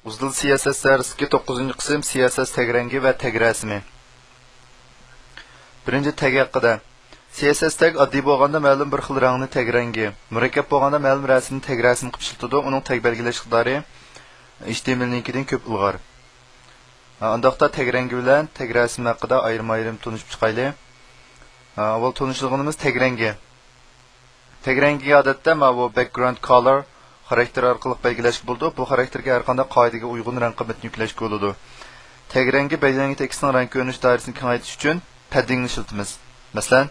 Uzdil CSS darsiga 9-qism CSS tag rangi va tag rasmi. Birinchi tag haqida. CSS tag oddiy bo'lganda ma'lum bir xil rangni tag rangi, murakkab bo'lganda ma'lum rasmni tag rasmi qilib ishlatadi. Uning tag belgilash iqtidori HTML-nikidan ko'p ilg'or. Undaqda tag rangi bilan tag rasmi haqida ayrim tunishib chiqaylik. Avval tunishligimiz tag rangi. Tag rangiga odatda bu background color xarakter orqali belgilashga bo'ladi. Bu xarakterga har qanday qoidaga uyg'un rang qiymatini yuklashga bo'ladi. Tag rangi belgilangan tekstning rang ko'rinish doirasini kengaytirish uchun paddingni ishlatamiz. Masalan,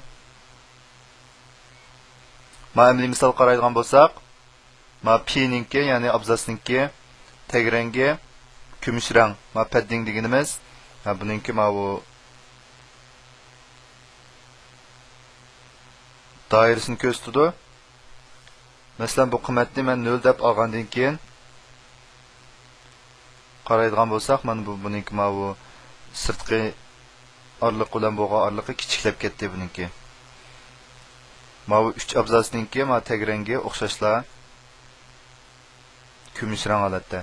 ma'lum misol qaraydigan bo'lsak, P-ninki, ya'ni abzasninki tag rangi kumush rang. Padding deganimiz, buningki bu doirasini ko'rsatadi. Masalan, bu qiymatni men 0 deb olgandan keyin qaraydigan bo'lsak, mana buningki bu sirtqi orliq bilan bo'lgan orliqi kichiklab ketdi buningki. Bu 3 abzasninki tag rangi o'xshashlar kumush rang holatda.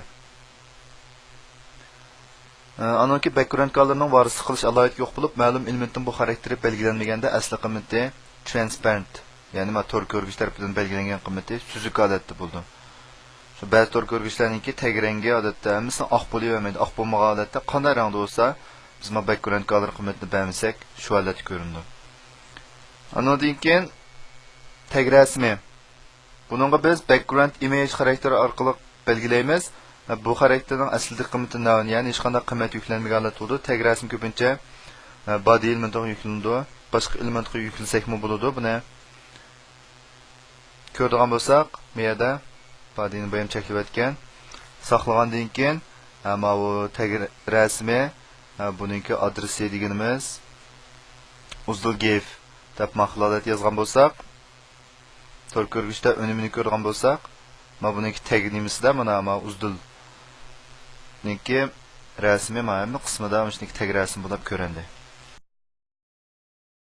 Anonki background colorning varislik qilish alohidligi yo'q bo'lib, ma'lum elementning bu xarakteri belgilanmaganda asli qiymati transparent, ya'ni tor ko'rgich tarafidan belgilangan qiymati suzuq holatda bo'ldi. Shu ba'zi tor ko'rgichlarningki tag rangi odatda hammasi oq bo'lavermaydi. Oq bo'lmagan holatda qanday rangda bo'lsa, biz background color qiymatini bermasak, shu holatda ko'rindi. Anondan keyin tag rasmi. Buningga biz background image xarakteri orqali belgilaymiz. Bu xarakterning aslida qiymati nol, ya'ni hech qanday qiymat yuklanmagan holatda bo'ldi. Tag rasmi ko'pincha body elementiga yuklanadi. Boshqa elementga yuklansakmi bo'ladi. Buni ko'radigan bo'lsak, bu yerda bodyni bu ham cheklab o'tgan. Saqlagandan keyin bu tag rasmi, buningki adresi deganimiz uzdil gif deb maqolat yozgan bo'lsak, tor ko'rgichda unumini ko'rgan bo'lsak, buningki tag nimasida mana uzdil niki rasmi ma'lum qismida shunday tag rasmi bo'lib ko'rindi.